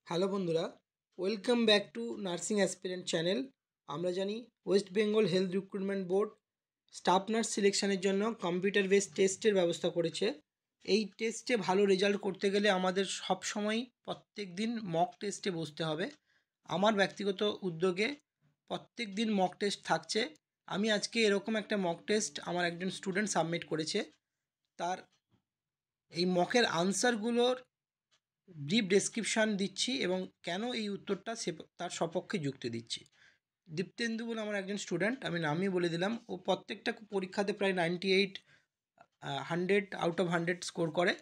Hello বন্ধুরা, welcome back to nursing aspirant channel. আমরা জানি West Bengal health recruitment board staff nurse সিলেকশনের জন্য কম্পিউটার বেসড টেস্টের ব্যবস্থা করেছে। এই টেস্টে ভালো রেজাল্ট করতে গেলে আমাদের সবসময় প্রত্যেক দিন মক টেস্টে বসতে হবে। আমার ব্যক্তিগত উদ্যোগে প্রত্যেক দিন মক টেস্ট থাকছে। আমি আজকে এরকম একটা মক টেস্ট আমার একজন স্টুডেন্ট সাবমিট করেছে। তার এই মকের আনসারগুলোর ব্রিফ ডেসক্রিপশান দিচ্ছি এবং কেন এই উত্তরটা তার সপক্ষে যুক্তি দিচ্ছি। দীপ্তেন্দু বলে আমার একজন স্টুডেন্ট, আমি নামই বলে দিলাম। ও প্রত্যেকটা পরীক্ষাতে প্রায় 98 100 আউট অফ 100 স্কোর করে।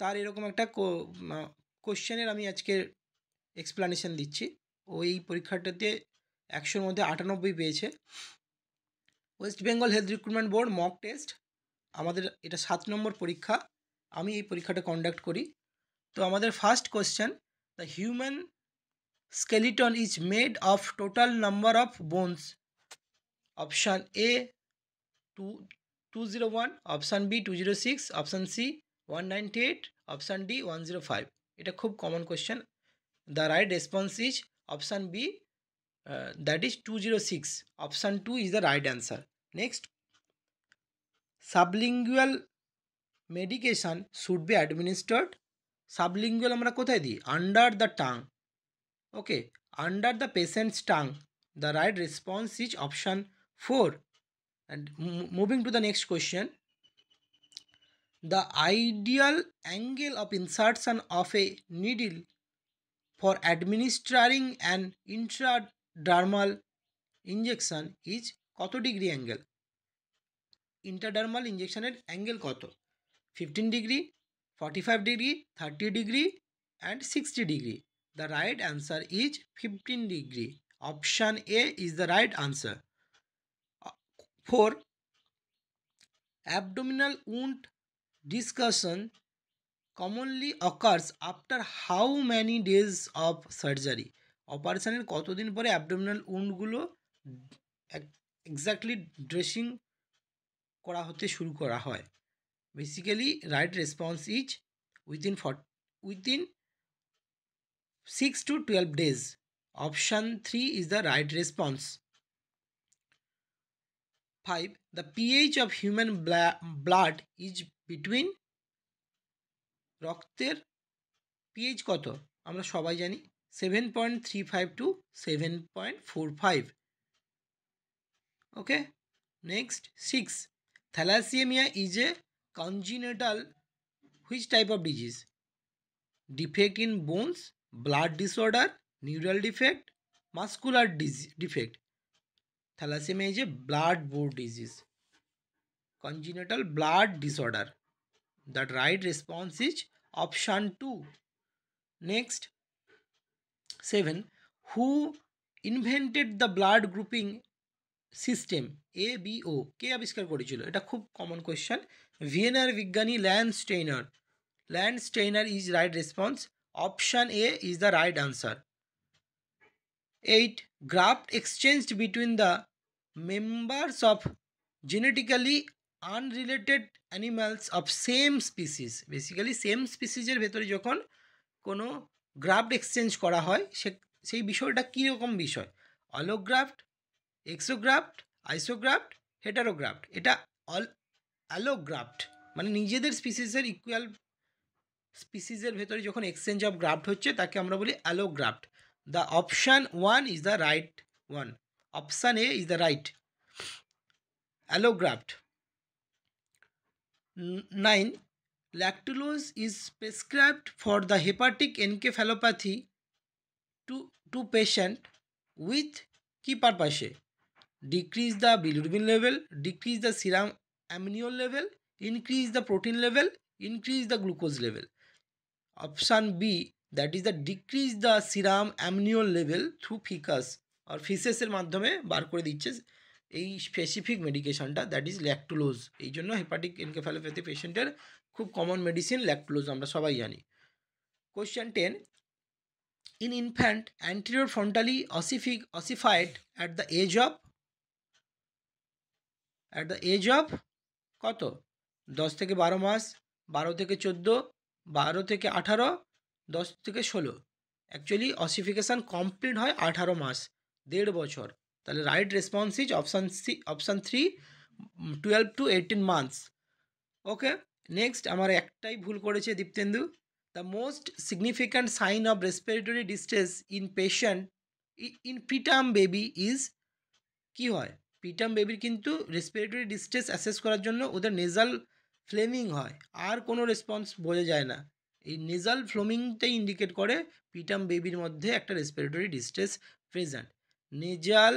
তার এরকম একটা কোশ্চেনের আমি আজকে এক্সপ্লানেশন দিচ্ছি। ও এই পরীক্ষাটাতে 100-র মধ্যে 98 পেয়েছে। West Bengal health recruitment board mock test, আমাদের এটা 7 নম্বর পরীক্ষা। আমি এই পরীক্ষাটা কন্ডাক্ট করি। তো আমাদের first question, the human skeleton is made of total number of bones. Option A 201, option B 206, option C 198, option D 105. এটা খুব common question. The right response is option B, that is 206. Option 2 is the right answer. Next, sublingual medication should be administered. Sublingual আমরা কোথায় দিই? Under the tongue. Okay, under the patient's tongue. The right response is option 4. And moving to the next question. The ideal angle of insertion of a needle for administering an intradermal injection is কত degree angle? Intradermal ইঞ্জেকশনের angle কত? 15 degree, 45 degree, 30 degree and 60 degree. The right answer is 15 degree. Option A is the right answer. 4. Abdominal wound discussion commonly occurs after how many days of surgery? অপারেশনের কতদিন পরে abdominal উন্ডগুলো exactly dressing করা হতে শুরু করা হয়? Basically right response is within 6 to 12 days. Option 3 is the right response. 5. The pH of human blood is between, রক্তের pH কত? আমরা সবাই জানি 7.35 to 7.45. Okay. Next, 6. Thalassemia is a congenital which type of disease? Defect in bones, blood disorder, neural defect, muscular defect. Thalassemia is a blood-borne disease, congenital blood disorder. That right response is option 2. Next, 7. Who invented the blood grouping system ABO? কে আবিষ্কার করেছিল? এটা খুব common question. ভিয়েনার বিজ্ঞানী Landsteiner. Landsteiner is right response. Option A is the right answer. 8. Graft exchanged between the members of genetically unrelated animals of same species. Basically same স্পিসিসের ভেতরে যখন কোনো গ্রাফট এক্সচেঞ্জ করা হয় সেই বিষয়টা কীরকম বিষয়? অলোগ্রাফট, এক্সোগ্রাফট, আইসোগ্রাফট, হেটারোগ্রাফট। এটা অ্যালোগ্রাফট, মানে নিজেদের স্পিসিসের ইকুয়াল স্পিসিসের ভেতরে যখন এক্সচেঞ্জ অফ গ্রাফট হচ্ছে তাকে আমরা বলি অ্যালোগ্রাফট। The option 1 is the right one. Option A is the right. Allograft. 9. Lactulose is prescribed for the hepatic encephalopathy to patient with কি পারপাসে? Decrease the bilirubin level, decrease the serum amnion level, increase the protein level, increase the glucose level. Option B, that is the decrease the serum amnion level through ফিকাস আর ফিসেসের মাধ্যমে বার করে দিচ্ছে এই specific মেডিকেশনটা, that is lactulose. এই জন্য hepatic encephalopathy পেশেন্টের খুব common medicine lactulose, আমরা সবাই জানি। Question 10. In infant anterior fontanelle ossified at the age of কত? 10 থেকে 12 মাস, 12 থেকে 14, 12 থেকে 18, 10 থেকে 16। অ্যাকচুয়ালি অসিফিকেশান কমপ্লিট হয় 18 মাস, 1.5 বছর। তাহলে right response is option 3, 12 to 18 months. Okay, next আমার একটাই ভুল করেছে Diptendu. The most significant sign of respiratory distress in patient in preterm baby is, কী হয়? প্রিটার্ম বেবির কিন্তু রেসপিরেটরি ডিস্ট্রেস অ্যাসেস করার জন্য ওদের নেজাল ফ্লেমিং হয়, আর কোনো রেসপন্স বোঝা যায় না। এই নেজাল ফ্লেমিংটাই ইন্ডিকেট করে প্রিটার্ম বেবির মধ্যে একটা respiratory distress present. Nasal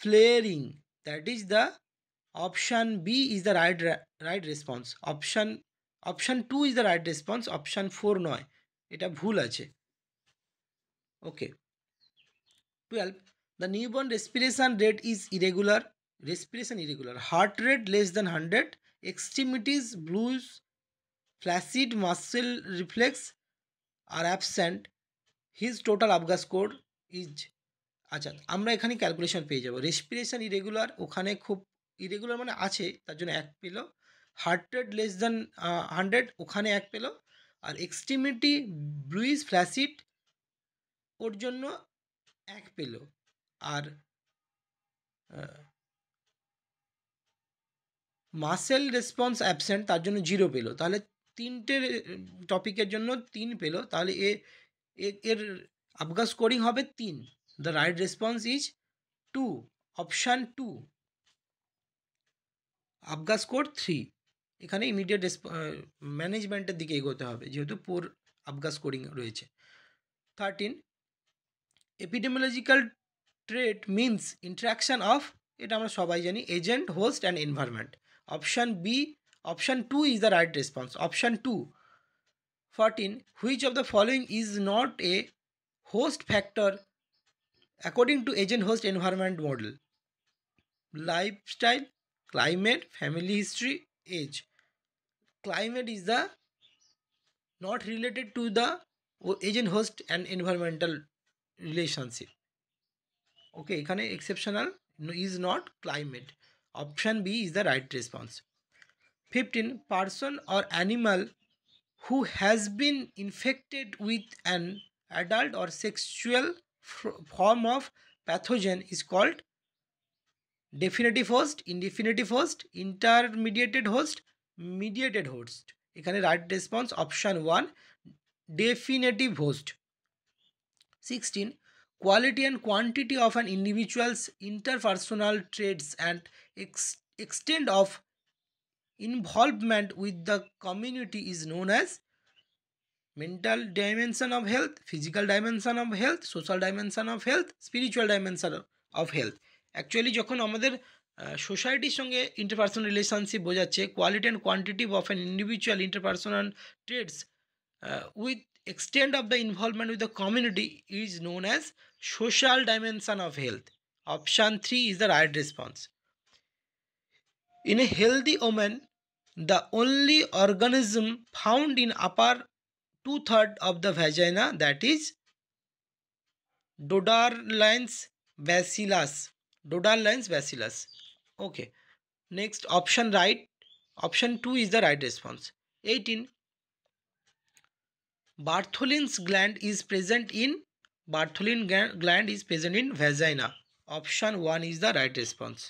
flaring, that is the option B is the right response. Option 2 is the right response, option 4 নয়, এটা ভুল আছে। ওকে, 12, the newborn respiration rate is irregular, heart rate less than 100, extremities blues, flaccid muscle reflex are absent, his total ABGA score is, আচ্ছা আমরা এখানে calculation পেয়ে যাব। Respiration irregular, ওখানে খুব ইরেগুলার মানে আছে, তার জন্য 1 পেল। হার্ট রেট লেস দ্যান 100, ওখানে 1 পেল। আর এক্সট্রিমিটি ব্লুইশ ফ্ল্যাসিড, ওর জন্য 1 পেল। আর মাসেল রেসপন্স অ্যাবসেন্ট, তার জন্য 0 পেল। তাহলে 3টে টপিকের জন্য 3 পেল। তাহলে এর আবগা স্কোরিং হবে 3। The right response is 2, option 2, Apgar score 3। এখানে ইমিডিয়েট ম্যানেজমেন্টের দিকে এগোতে হবে, যেহেতু পোর আবগা স্কোরিং রয়েছে। 13, epidemiological trait means interaction of, এটা আমরা সবাই জানি, agent, host and environment. Option 2 is the right response, option 2। 14, which of the following is not a host factor according to agent host environment model? Lifestyle, climate, family history, age. Climate is the not related to the agent host and environmental relationship. Okay, এখানে exceptional is not climate. Option B is the right response. 15, person or animal who has been infected with an adult or sexual form of pathogen is called definitive host, indefinitive host, intermediated host, mediated host. এখানে right response option 1, definitive host. 16, quality and quantity of an individuals interpersonal traits and extent of involvement with the community is known as mental dimension of health, physical dimension of health, social dimension of health, spiritual dimension of health. Actually যখন আমাদের সোসাইটির সঙ্গে interpersonal relationship বোঝাচ্ছে, quality and quantity of an individual interpersonal traits with extent of the involvement with the community is known as social dimension of health. Option 3 is the right response. In a healthy woman, the only organism found in upper 2/3 of the vagina, that is Dodarlines bacillus. Okay, next option right, option 2 is the right response. 18, Bartholin's gland is present in vagina. Option 1 is the right response.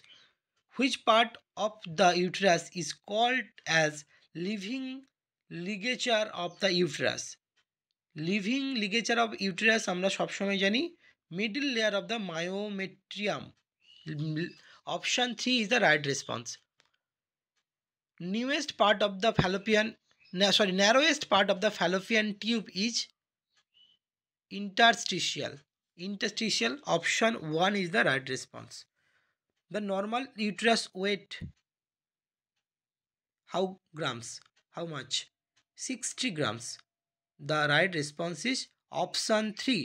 Which part of the uterus is called as living ligature of the uterus? Living ligature of uterus আমরা সবসময় জানি middle layer of the myometrium. Option 3 is the right response. Narrowest part of the fallopian tube is interstitial. Option 1 is the right response. The normal uterus weight how much? 60 grams. The right response is option 3.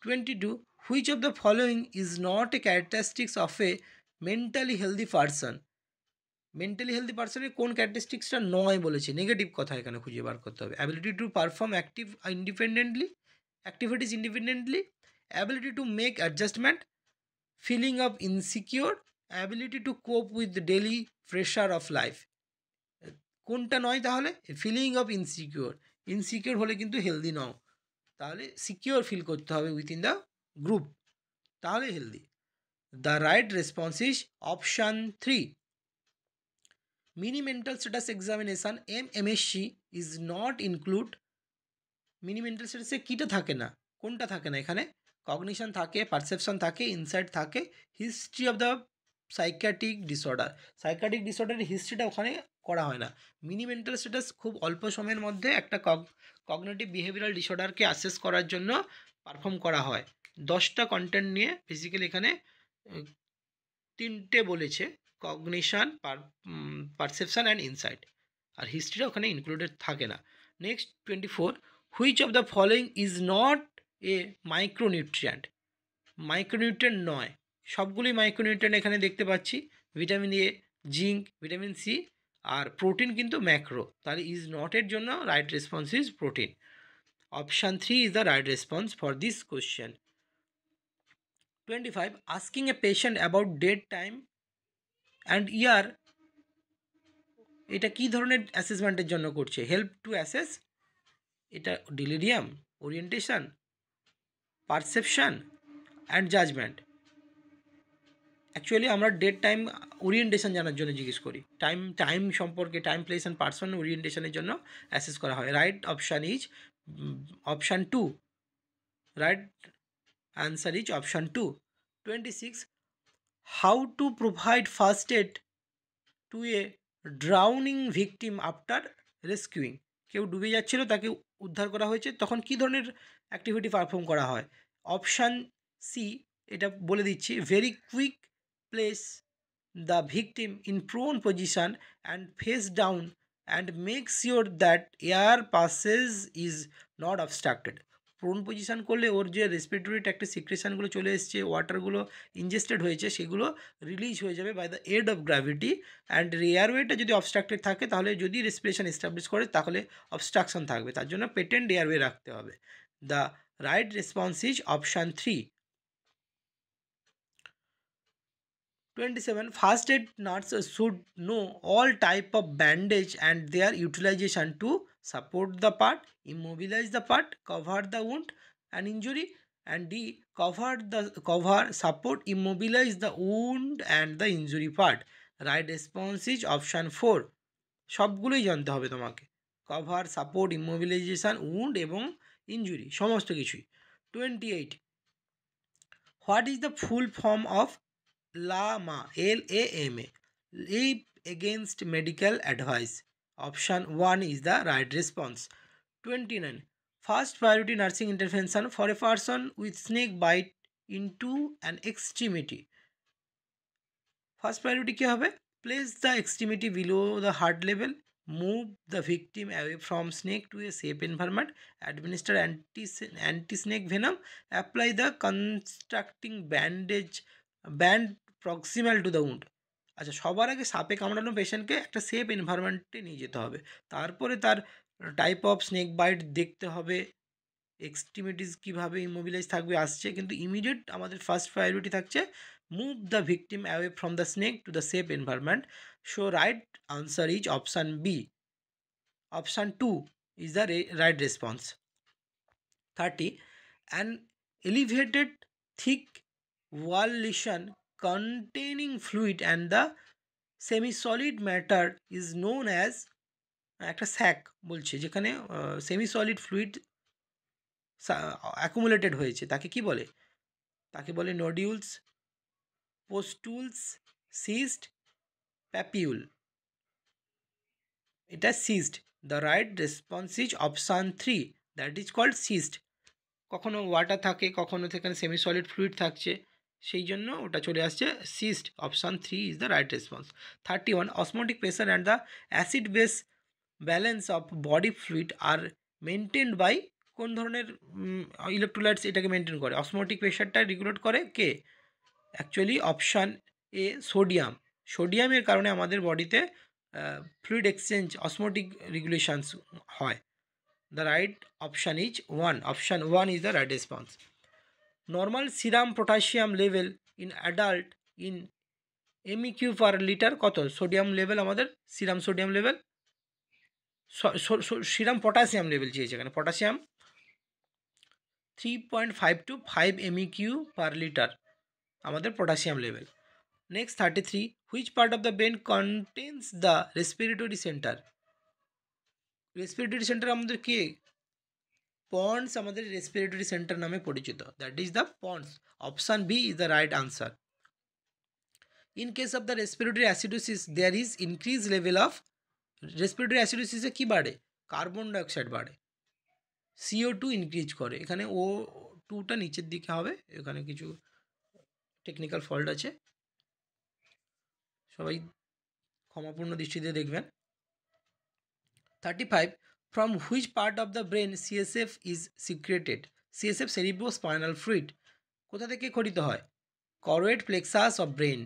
22, which of the following is not a characteristics of a mentally healthy person? Mentally healthy পার্সনের কোন ক্যারেক্টারিস্টিক্সটা নয় বলেছে, negative কথা এখানে খুঁজে বার করতে হবে। Ability to perform activities independently, ability to make adjustment, feeling of insecure, ability to cope with daily pressure of life. কোনটা নয় তাহলে? ফিলিং অফ ইনসিকিওর হলে কিন্তু হেলদি নও। তাহলে সিকিওর ফিল করতে হবে উইথিন দ্য গ্রুপ, তাহলে healthy. The right response is option 3। Mini mental status examination MMSC is not include. Mini mental স্ট্যাটাসে কীটা থাকে না, কোনটা থাকে না এখানে? কগনিশন থাকে, পারসেপশন থাকে, ইনসাইট থাকে, history of the psychiatric disorder. Psychiatric ডিসঅর্ডারের হিস্ট্রিটা ওখানে করা হয় না। মিনি মেন্টাল স্ট্যাটাস খুব অল্প সময়ের মধ্যে একটা কগনিটিভ বিহেভিয়ারাল ডিসঅর্ডারকে অ্যাসেস করার জন্য পারফর্ম করা হয়। 10টা কন্টেন্ট নিয়ে বেসিক্যালি এখানে 3টে বলেছে, কগনিশন, পারসেপশন অ্যান্ড ইনসাইট, আর হিস্ট্রিটা ওখানে ইনক্লুডেড থাকে না। Next 24, which of the following is not a micronutrient. Micronutrient নয়, সবগুলোই মাইক্রোনিউট্রিয়েন্ট এখানে দেখতে পাচ্ছি। Vitamin A, zinc, vitamin C, আর প্রোটিন কিন্তু ম্যাক্রো, তাহলে ইজ নটের জন্য right response is protein. Option 3 is the right response for this question. 25, asking a patient about date, time and year, এটা কি ধরনের অ্যাসেসমেন্টের জন্য করছে? হেল্প টু অ্যাসেস, এটা delirium, orientation, perception and judgement. Actually আমরা ডেট, টাইম, ওরিয়েন্টেশন জানার জন্য জিজ্ঞেস করি। টাইম সম্পর্কে, টাইম, প্লেস অ্যান্ড পার্সন ওরিয়েন্টেশনের জন্য অ্যাসেস করা হয়। Right option is option 2। Right answer is option 2। 26, how to provide first aid to a drowning victim after rescuing. কেউ ডুবে যাচ্ছিল, তাকে উদ্ধার করা হয়েছে, তখন কী ধরনের অ্যাক্টিভিটি পারফর্ম করা হয়? অপশান সি, এটা বলে দিচ্ছি, very quick place the victim in prone position and face down and make sure that air passage is not obstructed. Prone position করলে ওর যে রেসপিরেটরি ট্র্যাক্টে সিক্রেশনগুলো চলে এসছে, ওয়াটারগুলো ইনজেস্টেড হয়েছে, সেগুলো রিলিজ হয়ে যাবে by the aid of gravity. And এয়ারওয়েটা যদি অবস্ট্রাক্টেড থাকে, তাহলে যদি রেসপিরেশন এস্টাবলিশ করে, তাহলে অবস্ট্রাকশন থাকবে, তার জন্য পেটেন্ট এয়ারওয়ে রাখতে হবে। The right response is option 3। 27, first aid nurses should know all type of bandage and their utilization to support the part, immobilize the part, cover the wound and injury, and D, cover, support, immobilize the wound and the injury part. Right response is option 4. সবগুলোই জানতে হবে তোমাকে, cover, support, immobilisation, wound এবং injury, সমস্ত কিছুই। 28, what is the full form of LAMA, LAMA, Leave Against Medical Advice? Option 1 is the right response. 29, first priority nursing intervention for a person with snake bite into an extremity. First priority কি হবে? Place the extremity below the heart level, move the victim away from snake to a safe environment, administer anti-snake venom, apply the constructing band proximal to the wound. আচ্ছা, সবার আগে সাপে কামড়ানো পেশেন্টকে একটা safe এনভায়রনমেন্টে নিয়ে যেতে হবে, তারপরে তার টাইপ অফ স্নেক বাইট দেখতে হবে, এক্সট্রিমিটিস কীভাবে ইমোবিলাইজ থাকবে আসছে, কিন্তু ইমিডিয়েট আমাদের ফার্স্ট প্রায়োরিটি থাকছে move the victim away from the snake to the safe environment. So right answer is option B. Option 2 is the right response. 30, an elevated thick wall lesion containing fluid and the semi-solid matter is known as, একটা sec বলছে যেখানে semi solid fluid accumulated হয়েছে, তাকে কি বলে? তাকে বলে nodules, pustules, cyst, papule. এটা cyst. The right response is option 3, that is called cyst. কখনো ওয়াটার থাকে, কখনো সেখানে সেমি সলিড ফ্লুইড থাকছে, সেই জন্য ওটা চলে আসছে cyst. Option 3 is the right response. 31, osmotic pressure and the acid base balance of body fluid আর মেনটেন্ড বাই, কোন ধরনের ইলেকট্রোলাইটস এটাকে মেনটেন করে? অসমোটিক প্রেশারটা রেগুলেট করে কে? Actually option A, sodium. সোডিয়ামের কারণে আমাদের বডিতে ফ্লুইড এক্সচেঞ্জ, অসমোটিক রেগুলেশনস হয়। The right option is 1. Option 1 is the right response. Normal serum potassium level in adult in MEQ per liter কত? সোডিয়াম লেভেল আমাদের, serum sodium level, serum potassium level চেয়েছে এখানে, potassium 3.5 to 5 MEQ per liter আমাদের potassium level. Next 33, which part of the brain contains the respiratory centre? Respiratory centre আমাদের কি? Pons আমাদের respiratory centre নামে পরিচিত, that is the pons. Option B is the right answer. In case of the respiratory acidosis there is increase level of, respiratory অ্যাসিডোসিসে কী বাড়ে? Carbon dioxide বাড়ে, CO2 increase করে। এখানে O2টা নিচের দিকে হবে, এখানে কিছু টেকনিক্যাল ফল্ট আছে, সবাই ক্ষমাপূর্ণ দৃষ্টিতে দেখবেন। 35, from which part of the brain CSF is secreted? CSF cerebrospinal fluid কোথা থেকে খরিত হয়? Choroid plexus of brain.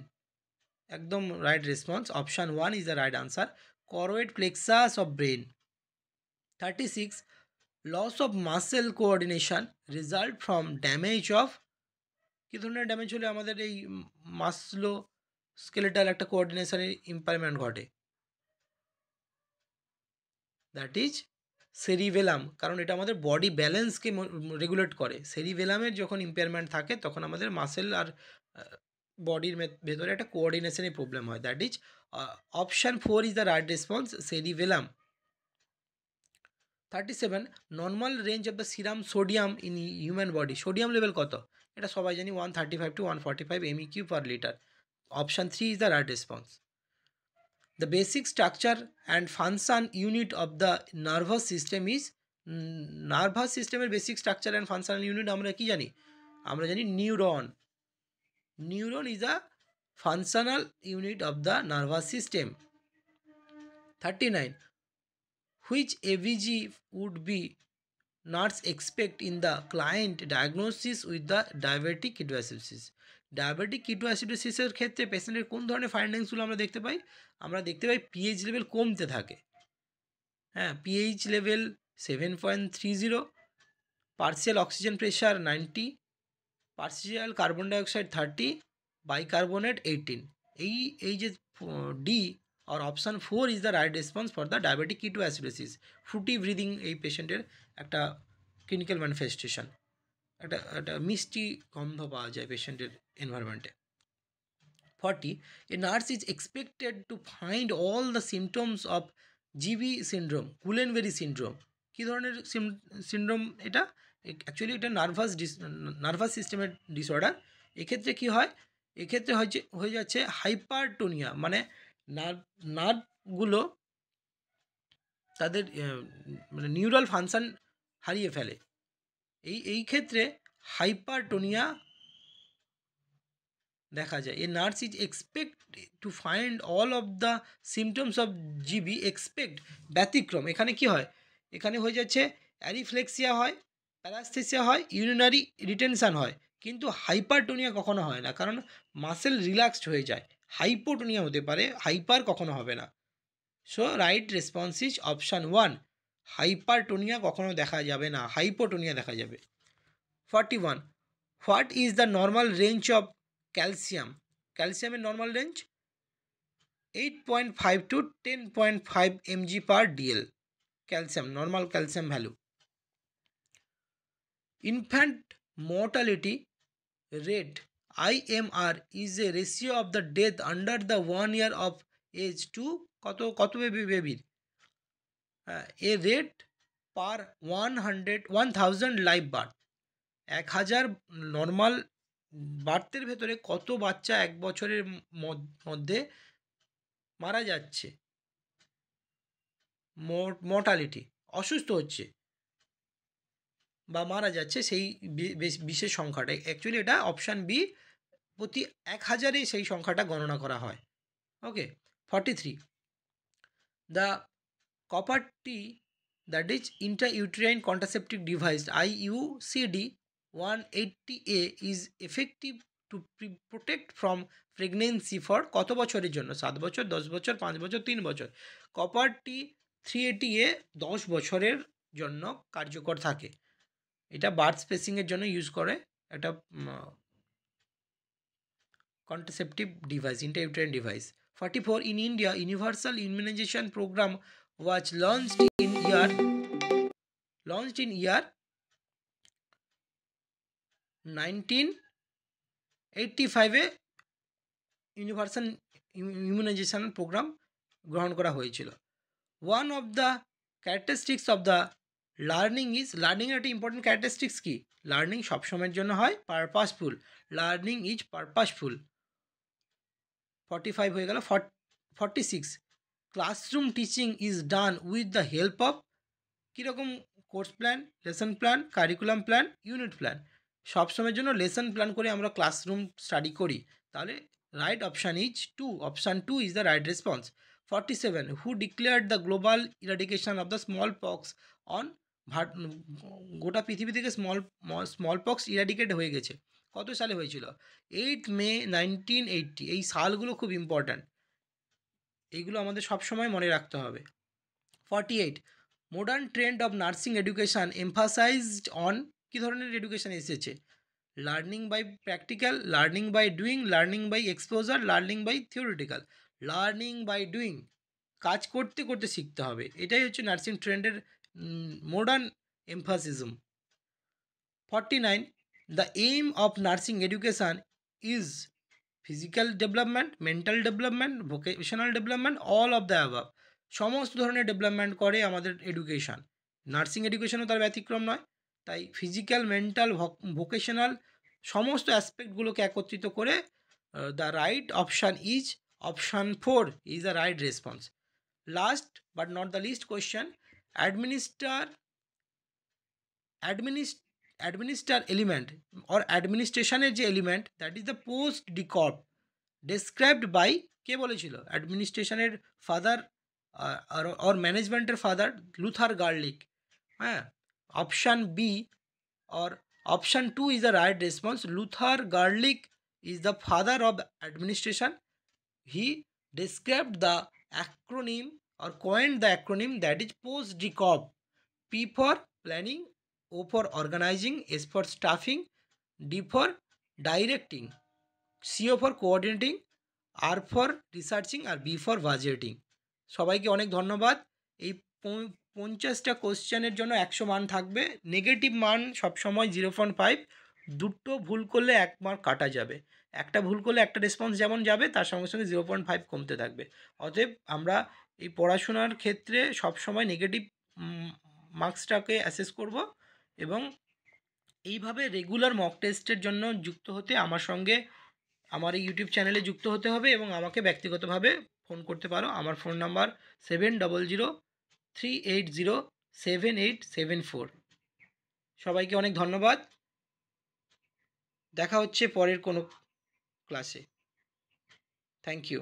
একদম right response, option 1 is the right answer, choroid plexus of brain. 36, loss of muscle coordination result from damage of, কী ধরনের damage হলে আমাদের এই মাসলো স্কেলেটাল একটা কোঅর্ডিনেশনের ইম্পারমেন্ট ঘটে? দ্যাট ইজ সেরিভেলাম, কারণ এটা আমাদের বডি ব্যালেন্সকে রেগুলেট করে। সেরিভেলামের যখন ইম্পেয়ারমেন্ট থাকে তখন আমাদের মাসেল আর বডির ভেতরে একটা কোঅর্ডিনেশনের প্রবলেম হয়। That is option 4 is the right response, cerebellum. 37, normal range of the serum sodium in human body, sodium level কত? এটা সবাই জানি 135 to 145 MEQ per liter, option 3 is the right response. The basic structure and function unit of the nervous system is, nervous সিস্টেমের basic structure and functional unit আমরা কি জানি? আমরা জানি neuron. Neuron is a functional unit of the nervous system. 39, which AVG would be nurse expect in the client diagnosis with the diabetic ketoacidosis? Diabetic কিটোঅ্যাসিডোসিসের ক্ষেত্রে পেশেন্টের কোন ধরনের ফাইন্ডিংসগুলো আমরা দেখতে পাই? আমরা দেখতে পাই পিএইচ লেভেল কমতে থাকে। হ্যাঁ, pH level 7.30, partial oxygen pressure 90, partial carbon dioxide 30, bicarbonate 18। এই যে ডি আর option 4 is the right response for the diabetic ketoacidosis. Fruity breathing এই পেশেন্টের একটা ক্লিনিক্যাল ম্যানিফেস্টেশন, একটা মিষ্টি গন্ধ পাওয়া যায় পেশেন্টের এনভায়রনমেন্টে। 40, a nurse is expected to find all the symptoms of GB syndrome, Guillain-Barré syndrome। কী ধরনের সিন্ড্রোম এটা? অ্যাকচুয়ালি এটা নার্ভাস সিস্টেমের ডিসঅর্ডার। এক্ষেত্রে কী হয়? এক্ষেত্রে হয়ে যাচ্ছে হাইপারটোনিয়া, মানে নার্ভগুলো তাদের মানে নিউরাল ফাংশন হারিয়ে ফেলে। এই ক্ষেত্রে হাইপারটোনিয়া দেখা যায়। A nurse is expect to find all of the symptoms of GB, expect ব্যতিক্রম। এখানে কি হয়? এখানে হয়ে যাচ্ছে অ্যারিফ্লেক্সিয়া হয়, প্যারাস্থেসিয়া হয়, ইউরিনারি রিটেনশান হয়, কিন্তু হাইপারটোনিয়া কখনো হয় না, কারণ মাসেল রিল্যাক্সড হয়ে যায়। হাইপোটোনিয়া হতে পারে, হাইপার কখনো হবে না। So right response is option 1, hypertonia কখনো দেখা যাবে না, হাইপোটোনিয়া দেখা যাবে। 41, what is the normal range of calcium? ক্যালসিয়ামের normal range 8.5 to 10.5 mg per DL, calcium normal calcium value. Infant mortality rate IMR is a ratio of the death under the 1 year of age to কত বেবির? A rate per 1000 live birth, 1000 normal বার্থের ভেতরে কত বাচ্চা 1 বছরের মধ্যে মারা যাচ্ছে, মর্টালিটি অসুস্থ হচ্ছে বা মারা যাচ্ছে, সেই বিশেষ সংখ্যাটা। অ্যাকচুয়ালি এটা অপশান বি, প্রতি 1000-এ সেই সংখ্যাটা গণনা করা হয়। Okay. 43, the copper T, that is intrauterine contraceptive device IUCD 180A is effective to protect from pregnancy for কত বছরের জন্য? 7 বছর, 10 বছর, 5 বছর, 3 বছর। কপারটি 380A 10 বছরের জন্য কার্যকর থাকে। এটা বার্থ স্পেসিংয়ের জন্য ইউজ করে একটা contraceptive device, intrauterine device. 44, in India, universal immunization program was launched in year 1985-এ ইউনিভার্সাল ইমিউনাইজেশন প্রোগ্রাম গ্রহণ করা হয়েছিল। One of the characteristics of the লার্নিংয়ের একটা ইম্পর্টেন্ট ক্যারেক্টারিস্টিক্স কি? লার্নিং সবসময়ের জন্য হয় পারপাসফুল। Learning is purposeful. 45 হয়ে গেল। 46 classroom teaching is done with the help of কীরকম? Course plan, lesson plan, curriculum plan, unit plan. সবসময়ের জন্য লেসন প্ল্যান করে আমরা ক্লাসরুম স্টাডি করি। তাহলে right option is 2, option 2 is the right response. 47 who declared the global eradication of the small pox on গোটা পৃথিবী থেকে স্মল পক্স ইরাডিকেট হয়ে গেছে, কত সালে হয়েছিল? 8 মে 1980। এই সালগুলো খুব ইম্পর্ট্যান্ট, এইগুলো আমাদের সবসময় মনে রাখতে হবে। 48 modern trend of nursing education emphasized on কী ধরনের এডুকেশান এসেছে? Learning by practical, learning by doing, learning by exposure, learning by theoretical. Learning by doing, কাজ করতে করতে শিখতে হবে, এটাই হচ্ছে নার্সিং ট্রেন্ডের modern emphasis. 49 the aim of nursing education is physical development, mental development, vocational development, all of the above. সমস্ত ধরনের ডেভেলপমেন্ট করে আমাদের এডুকেশান। নার্সিং এডুকেশনও তার ব্যতিক্রম নয়। তাই ফিজিক্যাল, মেন্টাল, ভোকেশনাল সমস্ত অ্যাসপেক্টগুলোকে একত্রিত করে the right option is option 4 is the right response. Last but not the least question, administer element or অ্যাডমিনিস্ট্রেশনের যে element, that is the POSDCORB, described by কে বলেছিল? অ্যাডমিনিস্ট্রেশনের ফাদার অর ম্যানেজমেন্টের ফাদার লুথার গার্লিক। হ্যাঁ, option B or option 2 is the right response. Luther Garlick is the father of administration. He described the acronym or coined the acronym, that is post-DCOP. P for planning, O for organizing, S for staffing, D for directing, C for coordinating, R for researching আর B for budgeting. সবাইকে অনেক ধন্যবাদ। এই 50টা কোশ্চেনের জন্য 100 মান থাকবে। Negative মান সবসময় 0.5, দুটো ভুল করলে 1 মার্ক কাটা যাবে। একটা ভুল করলে একটা রেসপন্স যেমন যাবে, তার সঙ্গে সঙ্গে 0.5 কমতে থাকবে। অতএব আমরা এই পড়াশোনার ক্ষেত্রে সবসময় নেগেটিভ মার্কসটাকে অ্যাসেস করব এবং এইভাবে রেগুলার মক টেস্টের জন্য যুক্ত হতে আমার সঙ্গে আমার এই ইউটিউব চ্যানেলে যুক্ত হতে হবে এবং আমাকে ব্যক্তিগতভাবে ফোন করতে পারো। আমার ফোন নাম্বার 7003807874। সবাইকে অনেক ধন্যবাদ। দেখা হচ্ছে পরের কোনো ক্লাসে। Thank you.